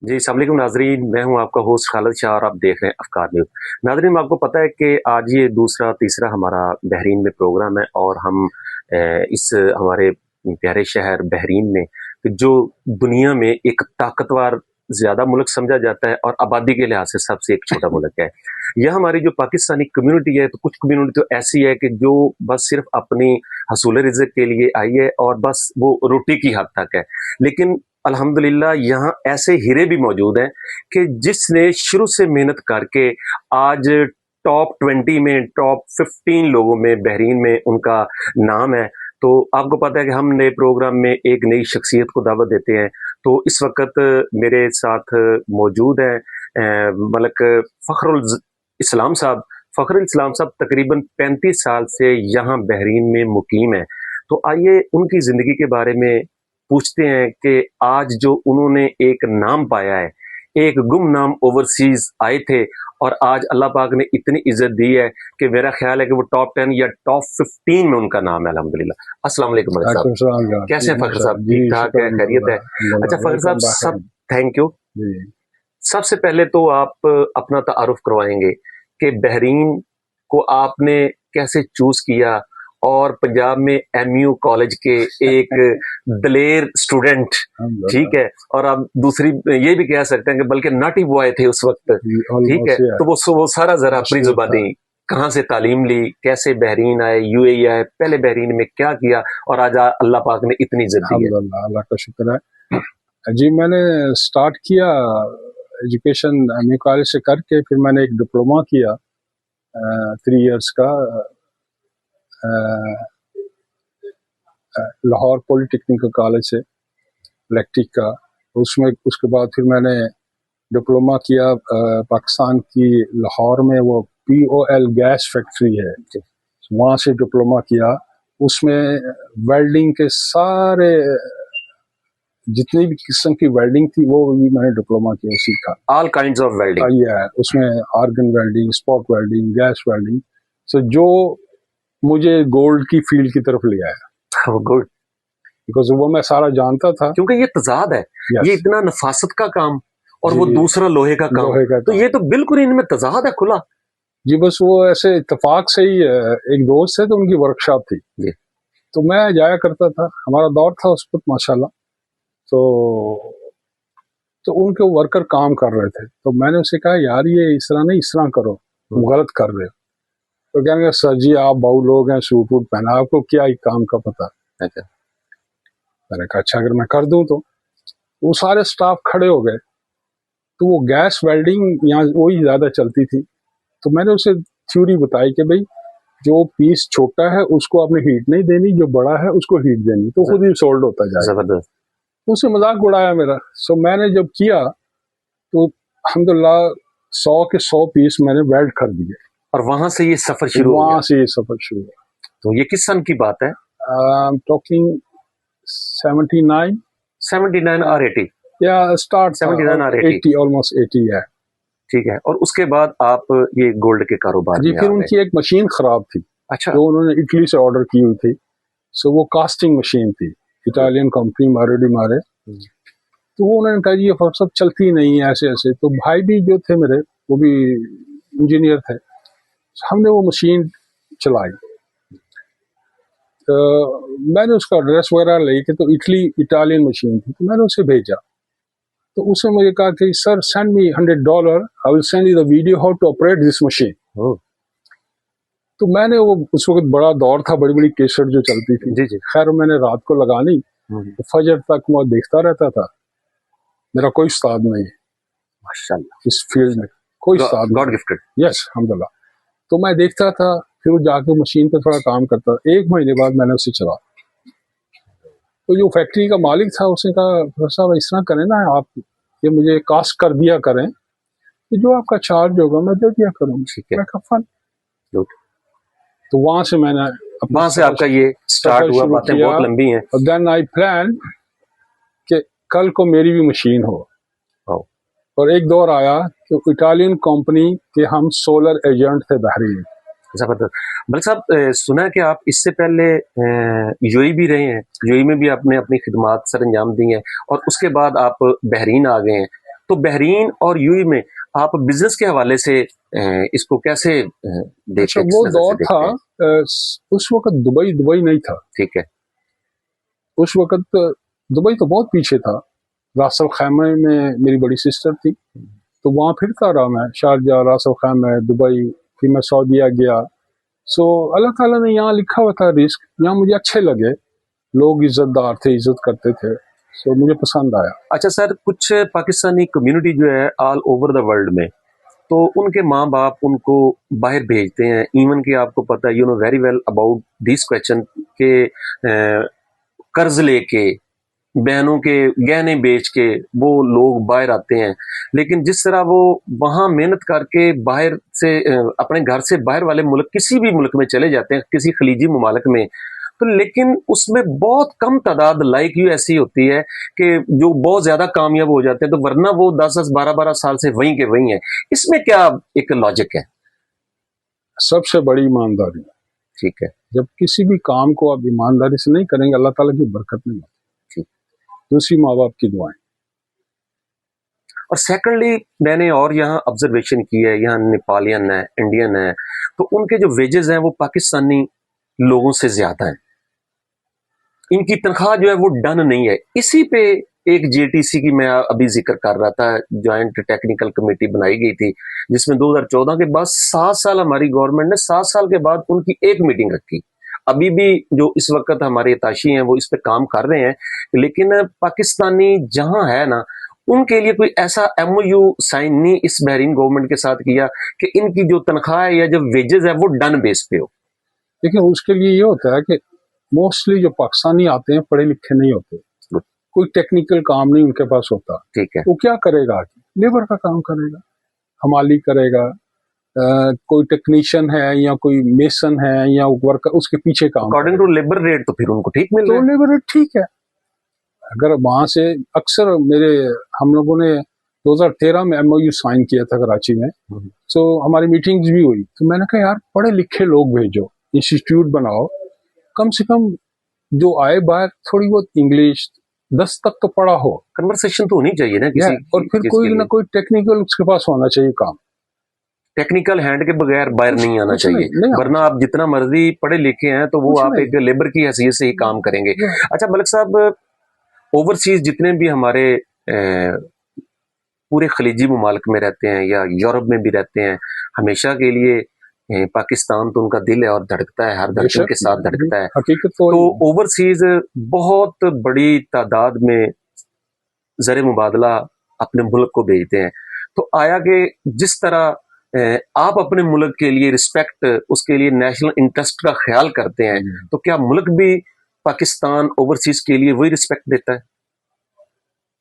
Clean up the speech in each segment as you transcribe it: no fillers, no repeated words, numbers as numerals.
جی अस्सलाम वालेकुम नाजरीन, मैं हूं आपका होस्ट खालिद शाह और आप देख रहे हैं अफकार न्यूज़। नाजरीन, आपको पता है कि आज ये दूसरा तीसरा हमारा बहरीन में प्रोग्राम है और हम इस हमारे प्यारे शहर बहरीन में जो दुनिया में एक ताकतवर ज़्यादा मुल्क समझा जाता है और आबादी के लिहाज से सबसे एक छोटा मुल्क है। यह हमारी जो पाकिस्तानी कम्युनिटी है, तो कुछ कम्युनिटी तो ऐसी है कि जो बस सिर्फ अपनी हसूल रिज़्क़ के लिए आई है और बस वो रोटी की हद तक है। लेकिन अल्हम्दुलिल्लाह यहाँ ऐसे हीरे भी मौजूद हैं कि जिसने शुरू से मेहनत करके आज टॉप 20 में, टॉप 15 लोगों में बहरीन में उनका नाम है। तो आपको पता है कि हम नए प्रोग्राम में एक नई शख्सियत को दावत देते हैं। तो इस वक्त मेरे साथ मौजूद हैं मलक फ़खरुल इस्लाम साहब। फ़खरुल इस्लाम साहब तकरीबन 35 साल से यहाँ बहरीन में मुकीम है। तो आइए उनकी ज़िंदगी के बारे में पूछते हैं कि आज जो उन्होंने एक नाम पाया है, एक गुमनाम ओवरसीज आए थे और आज अल्लाह पाक ने इतनी इज्जत दी है कि मेरा ख्याल है कि वो टॉप 10 या टॉप 15 में उनका नाम है अल्हम्दुलिल्लाह। अस्सलाम वालेकुम मलिक साहब, कैसे हैं फ़खर साहब? ठीक ठाक है, खैरियत है? अच्छा फ़खर साहब, सब थैंक यू। सबसे पहले तो आप अपना तारुफ करवाएंगे कि बहरीन को आपने कैसे चूज किया और पंजाब में एमयू कॉलेज के एक दलेर स्टूडेंट, ठीक है, और आप दूसरी ये भी कह सकते हैं कि बल्कि नॉटी बॉय थे उस वक्त, ठीक है। तो वो सारा जरा अपनी जुबानी, कहाँ से तालीम ली, कैसे बहरीन आए, यूएई आए, पहले बहरीन में क्या किया और आज अल्लाह पाक ने इतनी इज्जत दी है। अल्लाह का शुक्र है जी। मैंने स्टार्ट किया एजुकेशन एमयू कॉलेज से करके, फिर मैंने एक डिप्लोमा किया 3 इयर्स का लाहौर पॉलिटेक्निकल कॉलेज से इलेक्ट्रिक का। उसमें उसके बाद फिर मैंने डिप्लोमा किया पाकिस्तान की लाहौर में, वो POL गैस फैक्ट्री है, वहाँ से डिप्लोमा किया। उसमें वेल्डिंग के सारे जितनी भी किस्म की वेल्डिंग थी वो भी मैंने डिप्लोमा किया, सीखा। All kinds of welding. उसमें argon welding, spot welding, gas welding, so जो मुझे गोल्ड की फील्ड की तरफ ले आया। गुड, बिकॉज वो मैं सारा जानता था, क्योंकि ये तजाद है। ये इतना नफासत का काम और वो दूसरा लोहे का काम, तो ये तो बिल्कुल इनमें तजाद है खुला जी। बस वो ऐसे इत्तेफाक से ही एक दोस्त है तो उनकी वर्कशॉप थी जी, तो मैं जाया करता था, हमारा दौर था उस वक्त माशाल्लाह। तो उनके वर्कर काम कर रहे थे, तो मैंने उसे कहा यार ये इस तरह नहीं, इस तरह करो, तुम गलत कर रहे हो। तो कहेंगे सर जी आप बहु लोग हैं, सूट वूट पहना, आपको क्या ही काम का पता। अच्छा, मैंने कहा अच्छा अगर मैं कर दूं तो। वो सारे स्टाफ खड़े हो गए। तो वो गैस वेल्डिंग यहाँ वही ज्यादा चलती थी, तो मैंने उसे थ्योरी बताई कि भाई जो पीस छोटा है उसको आपने हीट नहीं देनी, जो बड़ा है उसको हीट देनी, तो खुद ही सोल्ड होता जाएगा। जबरदस्त। उससे मजाक उड़ाया मेरा। सो मैंने जब किया तो अल्हम्दुलिल्लाह 100 के 100 पीस मैंने वेल्ड कर दिए और वहां से ये सफर शुरू हो गया। वहां से ये सफर शुरू हुआ। तो ये किस सन की बात है? टॉकिंग 79 और 80 या स्टार्ट 79 और 80, ऑलमोस्ट 80 है, ठीक है। और उसके बाद आप ये गोल्ड के कारोबार जी। में फिर उनकी एक मशीन खराब थी, अच्छा, जो उन्होंने इटली से ऑर्डर की हुई थी। सो वो कास्टिंग मशीन थी, इटालियन कंपनी मारे डी मारे। तो वो उन्होंने कहा ये सब चलती नहीं है ऐसे ऐसे। तो भाई भी जो थे मेरे, वो भी इंजीनियर थे, हमने वो मशीन चलाई। तो मैंने उसका एड्रेस वगैरह ले के, तो इटालियन मशीन थी, तो मैंने उसे भेजा। तो उसने मुझे कहा कि sir send me $100, I will send you the video how to operate this machine. तो मैंने वो उस वक्त बड़ा दौर था, बड़ी बड़ी केसेट जो चलती थी जी जी। खैर मैंने रात को लगानी, तो फजर तक मैं देखता रहता था। मेरा कोई उस्ताद नहीं है माशाल्लाह इस फील्ड में, कोई उस्ताद, गॉड गिफ्टेड, यस अल्हम्दुलिल्लाह। तो मैं देखता था, फिर वो जाके मशीन पे थोड़ा काम करता। 1 महीने बाद मैंने उसे चला। तो जो फैक्ट्री का मालिक था उसने कहा साहब इस तरह करें ना आप, ये मुझे कास्ट कर दिया करें, तो जो आपका चार्ज होगा मैं दे दिया करूँ। मैं कहा फन। तो वहां से मैंने, वहां से आपका ये स्टार्ट हुआ। बातें बहुत लंबी हैं। देन आई प्लान कि कल को मेरी भी मशीन हो। और एक दौर आया कि इटालियन कंपनी के हम सोलर एजेंट थे बहरीन। जबरदस्त। मलिक साहब, सुना है कि आप इससे पहले यूएई भी रहे हैं, यूएई में भी आपने अपनी खिदमात सर अंजाम दी हैं और उसके बाद आप बहरीन आ गए हैं। تو بحرین اور یوئی میں آپ بزنس کے حوالے سے اس کو کیسے دیکھتے اچھا ہیں؟ وہ دور تھا اس وقت دبئی نہیں تھا. ٹھیک ہے. اس وقت دبئی تو بہت پیچھے تھا. راس الخیمہ میں میری بڑی سسٹر تھی تو وہاں پھرتا رہا میں, شارجہ, راس الخیمہ, دبئی, پھر میں سعودیہ گیا. سو اللہ تعالیٰ نے یہاں لکھا ہوا تھا رزق, یہاں مجھے اچھے لگے, لوگ عزت دار تھے, عزت کرتے تھے, سو مجھے پسند آیا. اچھا سر, کچھ پاکستانی کمیونٹی جو ہے آل اوور دا ورلڈ میں, تو ان کے ماں باپ ان کو باہر بھیجتے ہیں, ایون کہ آپ کو پتہ you know very well about this question کہ قرض لے کے, بہنوں کے گہنے بیچ کے وہ لوگ باہر آتے ہیں, لیکن جس طرح وہ وہاں محنت کر کے باہر سے اپنے گھر سے باہر والے ملک کسی بھی ملک میں چلے جاتے ہیں, کسی خلیجی ممالک میں, تو لیکن اس میں بہت کم تعداد لائک یو ایسی ہوتی ہے کہ جو بہت زیادہ کامیاب ہو جاتے ہیں, تو ورنہ وہ 10-12 سال سے وہیں کے وہیں ہیں. اس میں کیا ایک لاجک ہے؟ سب سے بڑی ایمانداری. ٹھیک ہے. جب کسی بھی کام کو آپ ایمانداری سے نہیں کریں گے اللہ تعالیٰ کی برکت نہیں ہوتی. دوسری ماں باپ کی دعائیں. اور سیکنڈلی میں نے اور یہاں آبزرویشن کی ہے, یہاں نیپالین ہے, انڈین ہے, تو ان کے جو ویجز ہیں وہ پاکستانی لوگوں سے زیادہ ہیں, ان کی تنخواہ جو ہے وہ ڈن نہیں ہے. اسی پہ ایک جے ٹی سی کی میں ابھی ذکر کر رہا تھا, جوائنٹ ٹیکنیکل کمیٹی بنائی گئی تھی جس میں 2014 کے بعد 7 سال ہماری گورنمنٹ نے 7 سال کے بعد ان کی ایک میٹنگ رکھی. ابھی بھی جو اس وقت ہمارے اتاشی ہیں وہ اس پہ کام کر رہے ہیں, لیکن پاکستانی جہاں ہے نا ان کے لیے کوئی ایسا ایم او یو سائن نہیں اس بحرین گورنمنٹ کے ساتھ کیا کہ ان کی جو تنخواہ ہے یا جو ویجز ہے وہ ڈن بیس پہ ہو. لیکن اس کے لیے یہ ہوتا ہے کہ موسٹلی جو پاکستانی آتے ہیں پڑھے لکھے نہیں ہوتے, کوئی ٹیکنیکل کام نہیں ان کے پاس ہوتا. ٹھیک ہے. وہ کیا کرے گا؟ لیبر کا کام کرے گا, حمالی کرے گا, کوئی ٹیکنیشین ہے یا کوئی میسن ہے یا ورکر اس کے پیچھے کام. اکارڈنگ ٹو لیبر ریٹ تو پھر ان کو ٹھیک مل رہا ہے. تو لیبر ریٹ ٹھیک ہے. اگر وہاں سے اکثر ہم لوگوں نے 2013 میں ایم او یو سائن کیا تھا کراچی میں, سو ہماری میٹنگز بھی ہوئی, تو میں نے کہا یار پڑھے لکھے لوگ بھیجو, انسٹیٹیوٹ بناؤ, کم سے کم جو آئے باہر تھوڑی بہت انگلش 10 تک تو پڑھا ہو, کنورسیشن تو ہونی چاہیے نا کسی, اور پھر کوئی نہ کوئی ٹیکنیکل اس کے پاس ہونا چاہیے کام. ٹیکنیکل ہینڈ کے بغیر باہر نہیں آنا چاہیے, ورنہ آپ جتنا مرضی پڑھے لکھے ہیں تو وہ آپ ایک لیبر کی حیثیت سے ہی کام کریں گے. اچھا ملک صاحب, اوورسیز جتنے بھی ہمارے پورے خلیجی ممالک میں رہتے ہیں یا یورپ میں بھی رہتے ہیں, ہمیشہ کے لیے پاکستان تو ان کا دل ہے اور دھڑکتا ہے, ہر دھڑکن کے ساتھ دھڑکتا ہے. تو اوورسیز بہت بڑی تعداد میں زر مبادلہ اپنے ملک کو بھیجتے ہیں. تو آیا کہ جس طرح آپ اپنے ملک کے لیے رسپیکٹ, اس کے لیے نیشنل انٹرسٹ کا خیال کرتے ہیں, تو کیا ملک بھی پاکستان اوورسیز کے لیے وہی رسپیکٹ دیتا ہے؟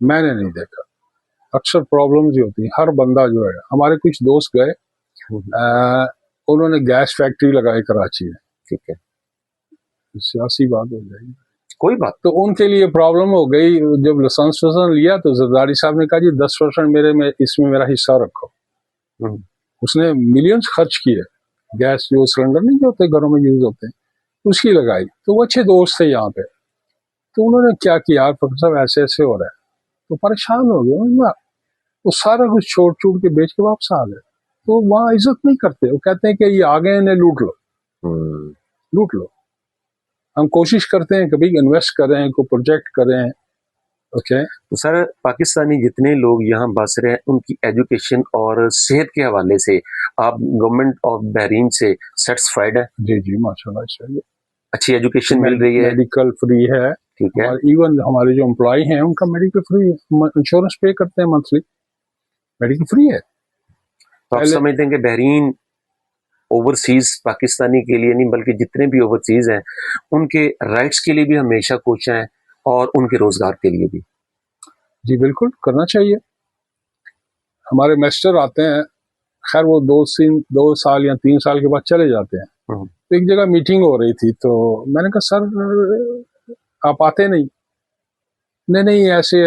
میں نے نہیں دیکھا. اکثر پرابلمز ہی ہوتی ہیں. ہر بندہ جو ہے, ہمارے کچھ دوست گئے, انہوں نے گیس فیکٹری لگائی کراچی میں. ٹھیک ہے. سیاسی بات ہو جائے گی, کوئی بات. تو ان کے لیے پرابلم ہو گئی. جب لائسنس لیا تو زرداری صاحب نے کہا جی 10% میرے میں اس میں میرا حصہ رکھو. اس نے ملینز خرچ کیے, گیس جو سلنڈر نہیں جو ہوتے گھروں میں یوز ہوتے ہیں اس کی لگائی. تو وہ اچھے دوست تھے یہاں پہ, تو انہوں نے کیا کیا, پروفیسر صاحب ایسے ایسے ہو رہا ہے, تو پریشان ہو گئے. وہ سارا کچھ چھوڑ کے بیچ کے واپس آ گئے. تو وہاں عزت نہیں کرتے, وہ کہتے ہیں کہ یہ آ گئے انہیں لوٹ لو. ہم کوشش کرتے ہیں کبھی انویسٹ کریں, کوئی پروجیکٹ کریں. اوکے. تو سر پاکستانی جتنے لوگ یہاں بس رہے ہیں ان کی ایجوکیشن اور صحت کے حوالے سے آپ گورنمنٹ آف بحرین سے سیٹسفائیڈ ہے؟ جی ماشاءاللہ چاہیے. اچھی ایجوکیشن مل رہی ہے, میڈیکل فری ہے. ٹھیک ہے. ایون ہمارے جو امپلائی ہیں ان کا میڈیکل فری ہے, انشورنس پے کرتے ہیں منتھلی, میڈیکل فری ہے. تو آپ سمجھتے ہیں کہ بحرین اوورسیز پاکستانی کے لیے نہیں بلکہ جتنے بھی اوورسیز ہیں ان کے رائٹس کے لیے بھی ہمیشہ کوشاں ہیں اور ان کے روزگار کے لیے بھی؟ جی بالکل کرنا چاہیے. ہمارے میسٹر آتے ہیں, خیر وہ 2 سال یا 3 سال کے بعد چلے جاتے ہیں. تو ایک جگہ میٹنگ ہو رہی تھی, تو میں نے کہا سر آپ آتے نہیں ایسے.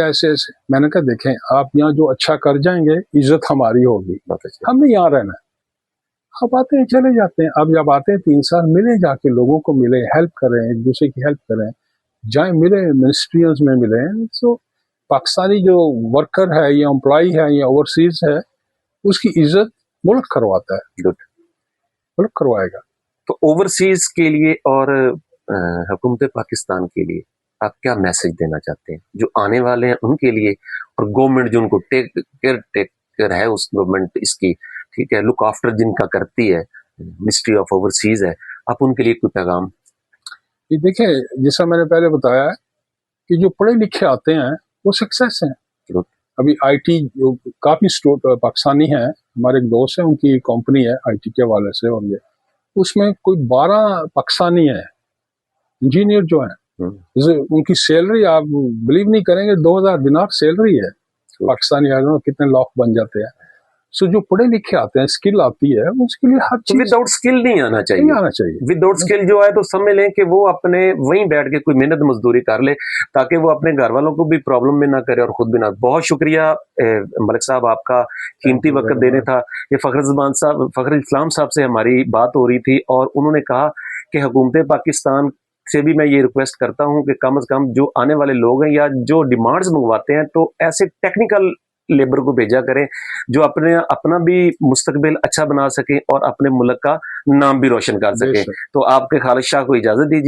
میں نے کہا دیکھیں آپ یہاں جو اچھا کر جائیں گے عزت ہماری ہوگی, ہم نے یہاں رہنا ہے. آپ آتے ہیں چلے جاتے ہیں. اب جب آتے ہیں 3 سال ملے, جا کے لوگوں کو ملے, ہیلپ کریں, ایک دوسرے کی ہیلپ کریں, جائیں ملے, منسٹریز میں ملے. تو पाकिस्तानी जो वर्कर है या एम्प्लॉय है या ओवरसीज है उसकी इज्जत मुल्क करवाता है, गुड। मुल्क करवाएगा। तो ओवरसीज के लिए और हुकूमत पाकिस्तान के लिए आप क्या मैसेज देना चाहते हैं, जो आने वाले हैं उनके लिए, और गवर्नमेंट जो उनको टेकर है उस गवर्नमेंट इसकी, ठीक है, लुक आफ्टर जिनका करती है, मिनिस्ट्री ऑफ ओवरसीज है, आप उनके लिए कोई पैगाम? ये देखिए, जैसा मैंने पहले बताया है कि जो पढ़े लिखे आते हैं वो सक्सेस हैं। Good. अभी आईटी जो काफी पाकिस्तानी हैं, हमारे एक दोस्त हैं, उनकी कंपनी है आईटी के हवाले से, और ये उसमें कोई 12 पाकिस्तानी है इंजीनियर जो हैं। जैसे उनकी सैलरी आप बिलीव नहीं करेंगे, 2000 दिनार सैलरी है पाकिस्तानी आदमी, कितने लाख बन जाते हैं। सो जो पढ़े लिखे आते हैं, स्किल आती है, उसके लिए हर चीज विदाउट स्किल नहीं आना चाहिए, नहीं आना चाहिए। विदाउट स्किल जो है तो समझ लें कि वो अपने वहीं बैठ के कोई मेहनत मजदूरी कर ले, ताकि वो अपने घर वालों को भी प्रॉब्लम में ना करे और खुद भी ना। बहुत शुक्रिया मलिक साहब, आपका कीमती वक्त देने था। ये फखर इस्लाम साहब से हमारी बात हो रही थी और उन्होंने कहा कि हुकूमत पाकिस्तान से भी मैं ये रिक्वेस्ट करता हूं कि कम से कम जो आने वाले लोग हैं या जो डिमांड्स मंगवाते हैं तो ऐसे टेक्निकल लेबर को भेजा करें जो अपना भी मुस्तकबिल अच्छा बना सके और अपने मुल्क का नाम भी रोशन कर सके। तो आपके खालिद शाह को इजाजत दीजिए।